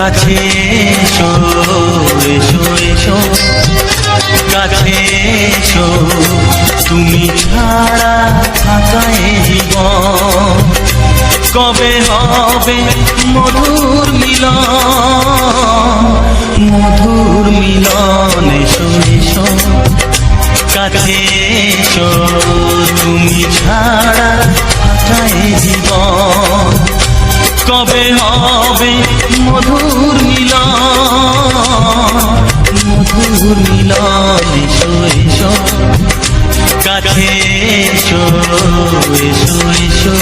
কাছে এসো এসো এসো কাছে এসো তুমি ছাড়া থাকা এ জীবন কবে হবে মধুর মিলন মধুর মিলন এসো এসো কাছে এসো তুমি ছাড়া থাকা এ জীবন কবে হবে মধুর মিলন এসো এসো কাছে এসো এসো এসো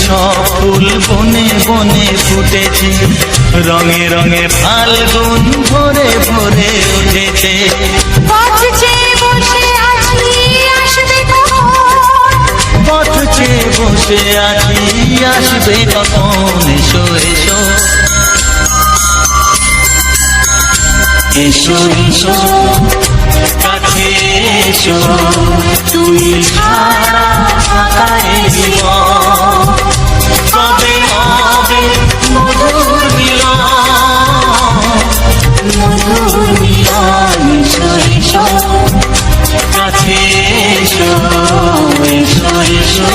সব ফুল বনে বনে ফুটেছে রঙে রঙে ফাল্গুন ভরে ভরে উঠেছে পথ চেয়ে বসে আছি আসবে কখন এসো এসো এসো এসো কাছে এসো তুমি ছাড়া থাকা এ জীবন কবে হবে মধুর মিলন এসো এসো কাছে এসো এসো এসো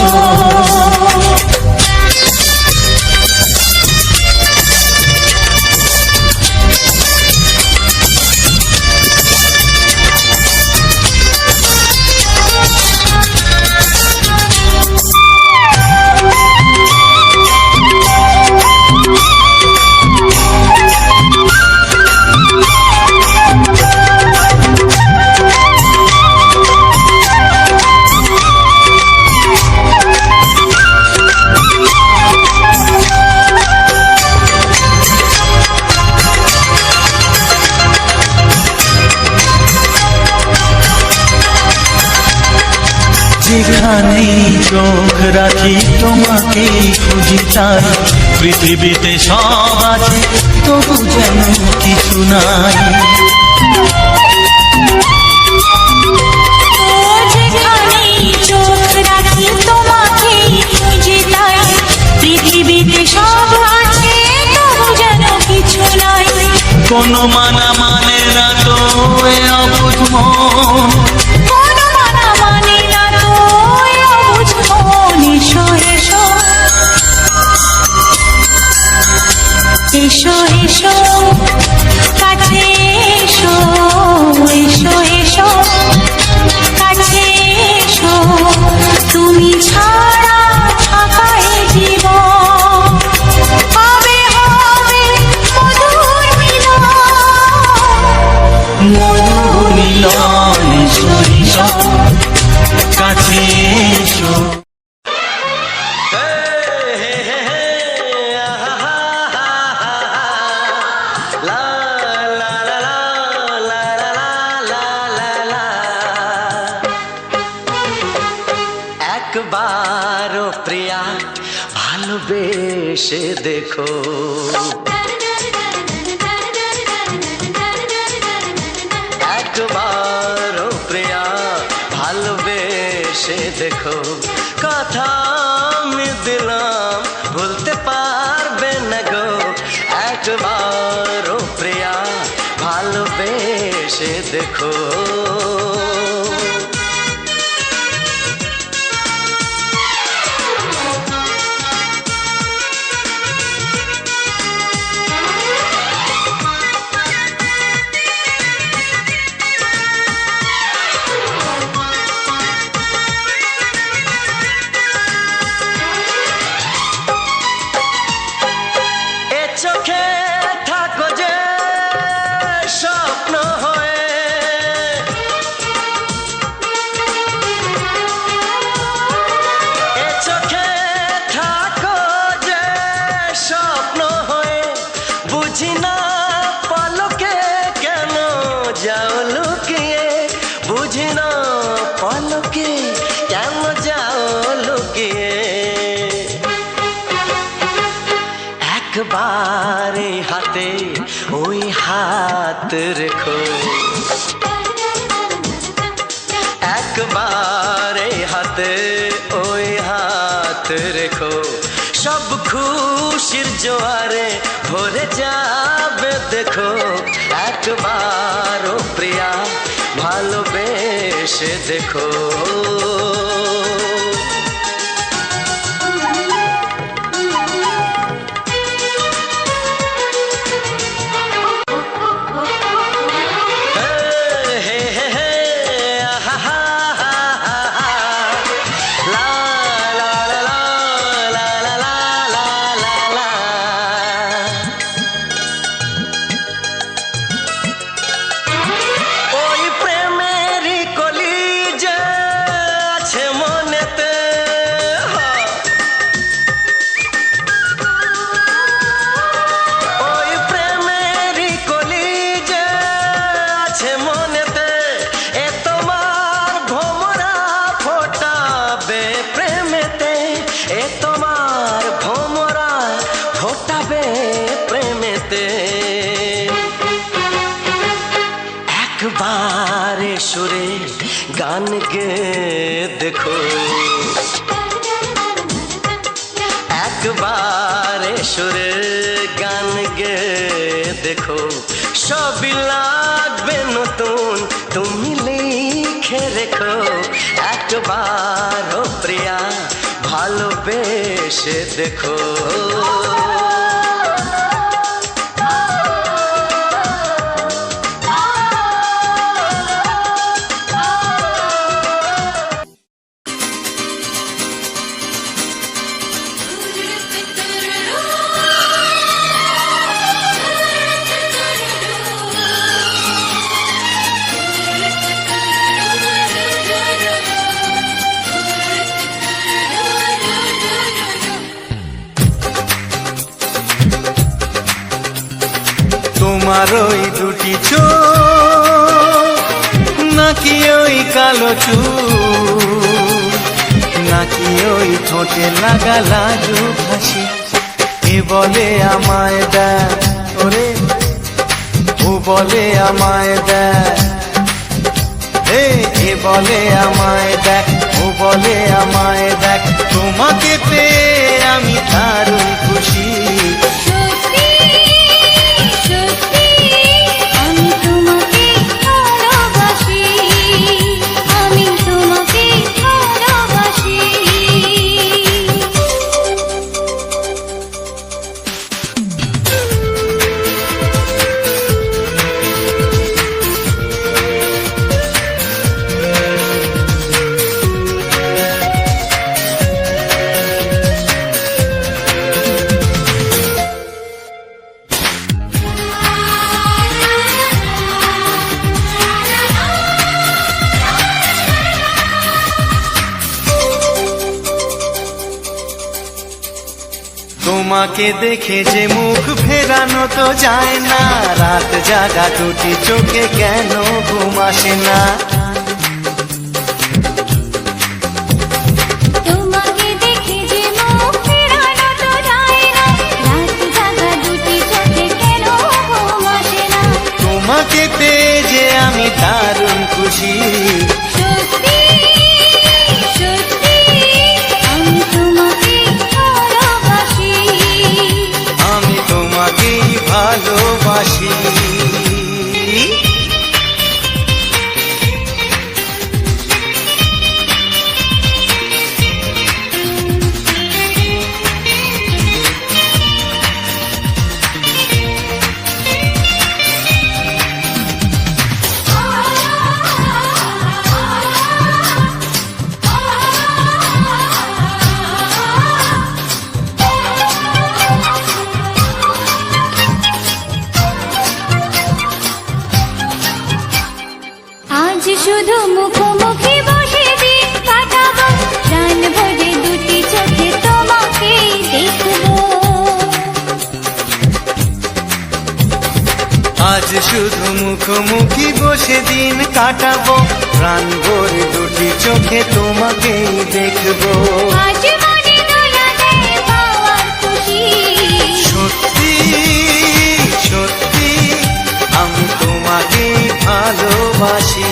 যেখানেই চোখ রাখি তোমাকেই খুঁজি তাই পৃথিবীতে সব আছে তবু যেন কিছু নাই যেখানেই চোখ রাখি তোমাকেই খুঁজি তাই পৃথিবীতে সব আছে তবু যেন কিছু নাই কোনো মানা মানে না তো এ অবুঝ মন এসো এসো কাছে এসো এসো এসো কাছে এসো তুমি ছাড়া থাকা এ জীবন কবে হবে মধুর মিলন এসো এসো কাছে এসো একবারও প্রিয়া ভালোবেসে দেখো একবারও প্রিয়া ভালোবেসে দেখো কথা আমি দিলাম ভুলতে পারবে না গো একবারও প্রিয়া ভালোবেসে দেখো দেখো, একবার এই হাতে ওই হাত রেখো, সব খুশির জোয়ারে ভরে যাবে দেখো, একবার ও প্রিয়া ভালোবেসে দেখো। একবারে সুরে গান গে দেখো, একবারে সুরে গান গে দেখো, সবই লাগবে নতুন তুমি লিখে রেখো, একবার ও প্রিয়া ভালোবেসে দেখো। তোমার ওই দুটি চোখ নাকি ওই কালো চুল, নাকি ওই ঠোঁটে লাগা লাজু হাসি, এ বলে আমায় দেখ ওরে, ও বলে আমায় দেখ, এ বলে আমায় দেখ, ও বলে আমায় দেখ, তোমাকে পেয়ে আমি দারুণ খুশি। তোমাকে দেখে যে মুখ ফেরানো তো যায় না, রাত জাগা দুটি চোখে কেন ঘুম আসে না। তোমাকে দেখে যে মুখ ফেরানো তো যায় না, রাত জাগা দুটি চোখে কেন ঘুম আসে না। তোমাকে পেয়ে যে আমি দারুণ খুশি। সত্যি সত্যি আমি তোমাকে ভালোবাসি, আমি তোমাকেই ভালোবাসি। আজ শুধু মুখোমুখি বসে দিন কাটাবো, প্রাণ ভরে দুটি চোখে তোমাকে দেখবো। আজ শুধু মুখোমুখি বসে দিন কাটাবো, প্রাণ ভরে দুটি চোখে তোমাকেই দেখবো। আজ মনে দোলা দেয় পাওয়ার খুশি, সত্যি সত্যি আমি তোমাকে ভালোবাসি।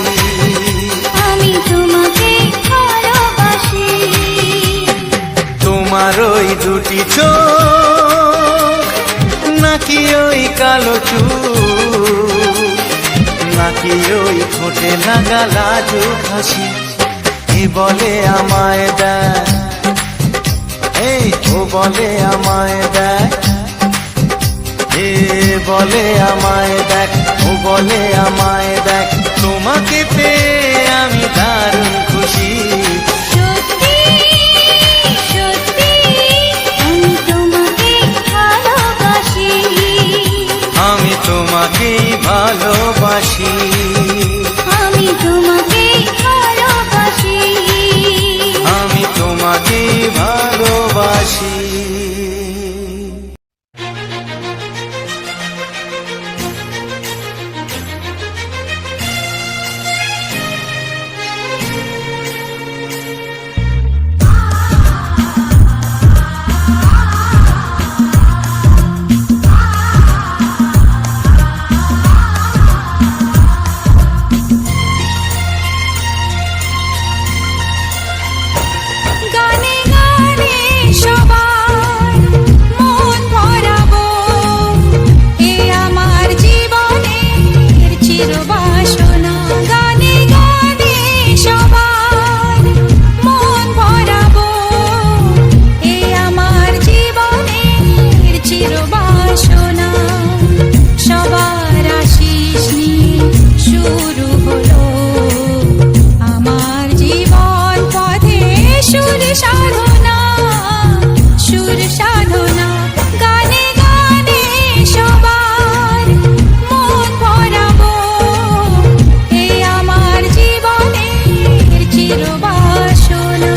আমি তোমাকে ভালোবাসি। তোমার ওই দুটি চোখ, নাকি ওই কালো চুল, নাকি ওই ঠোঁটে লাগা লাজুক হাসি, এ বলে আমায় দেখ, এই ও বলে আমায় দেখ, এ বলে আমায় দেখ, ও বলে আমায় দেখ, তোমাকে পেয়ে আমি দারুণ খুশি। সত্যি সত্যি আমি তোমাকে ভালোবাসি। আমি তোমাকেই ভালোবাসি। আমি তোমাকে ভালোবাসি। আমি তোমাকেই ভালোবাসি। গানে গানে সবার মন ভরাবো, এ আমার জীবনের চিরবাসনা। গানে গানে সবার মন ভরাবো, এ আমার জীবনের চিরবাসনা। সবার আশিস নিয়ে শুরু হলো আমার জীবন পথে সুর সাধনা, সুর সাধনা। গানে গানে সবার মন ভরাবো, এ আমার জীবনের চিরবাসনা।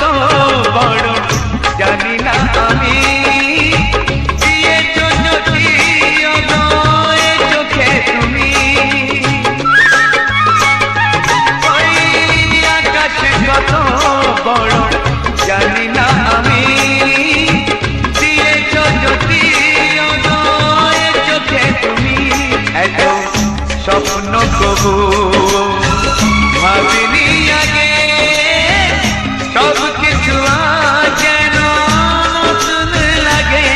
কত বড় জানি না আমি দিয়েছো যদি অদয় চোখে তুমি ওই আকাশ কত বড় জানি না আমি দিয়েছো যদি অদয় চোখে তুমি এত স্বপ্ন কবু ভাবিনি আগে সব কিছু যেন নতুন লাগে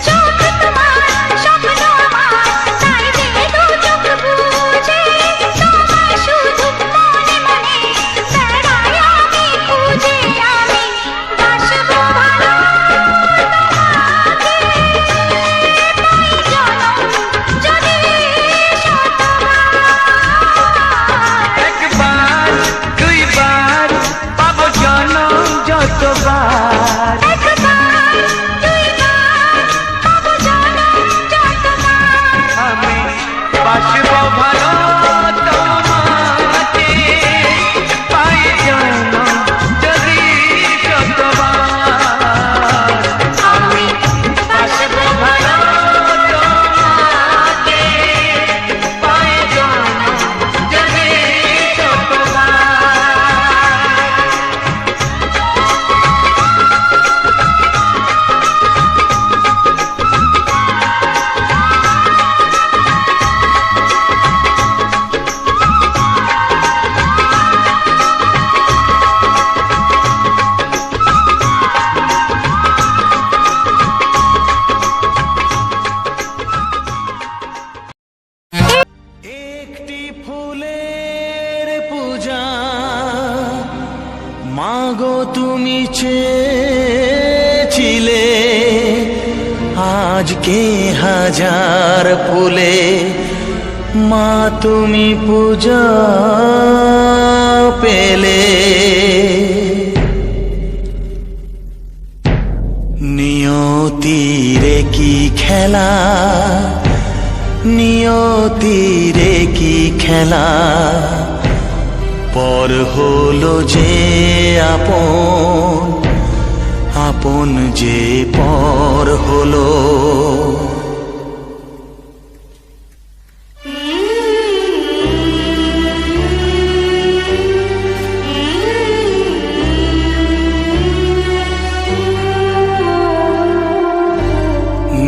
চোখ তোমার স্বপ্ন আমার তাই যে দু চোখ বুঝে তোমায় শুধু মনে মনে বেড়াই আমি খুঁজে আমি বাসবো ভালো তোমাকে পাই জনম যদি শতবার একবার দুইবার পাবো জনম যতবার একবার দুইবার পাবো জনম যতবার আমি বাসবো ভালো তোমাকে পাই জনম যদি শতবার আমি বাসবো ভালো তোমাকে পাই জনম যদি শতবার একটি ফুলের পূজা মাগো তুমি চেয়েছিলে আজকে হাজার ফুলে মা তুমি পূজা পেলে নিয়তিরে কি খেলা নিয়তিরে কি খেলা পর হলো যে আপন আপন যে পর হলো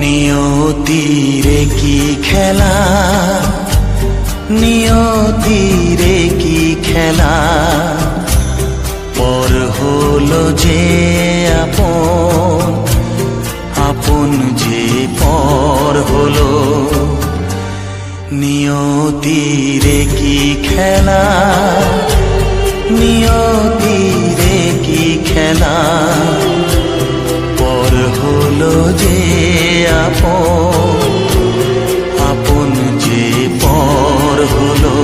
নিয়তিরে কি খেলা নিয়তিরে কি খেলা পর হলো যে আপন আপন যে পর হলো নিয়তিরে কি খেলা নিয়তিরে কি খেলা পর হলো যে আপন আপন যে পর হলো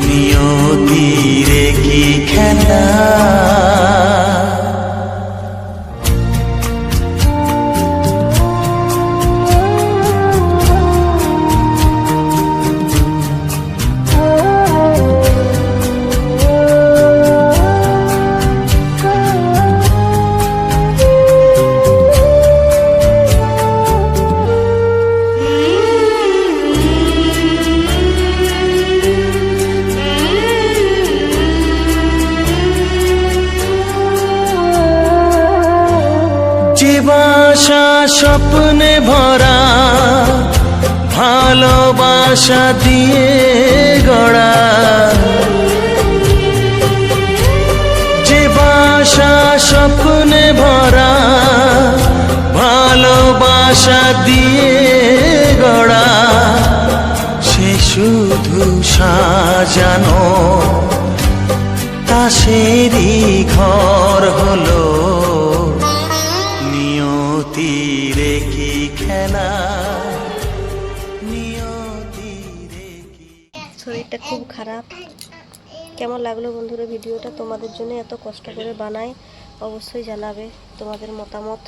নিয়তিরে কি খেলা বাসা স্বপ্নে ভরা ভালোবাসা দিয়ে গড়া যে বাসা স্বপ্নে ভরা ভালোবাসা দিয়ে গড়া সে শুধু সাজানো তাসেরই ঘর হলো নিয়তিরে কি খেলা নিয়তিরে কি শরীরটা খুব খারাপ। কেমন লাগলো বন্ধুরা ভিডিওটা? তোমাদের জন্য এত কষ্ট করে বানাই, অবশ্যই জানাবে তোমাদের মতামত।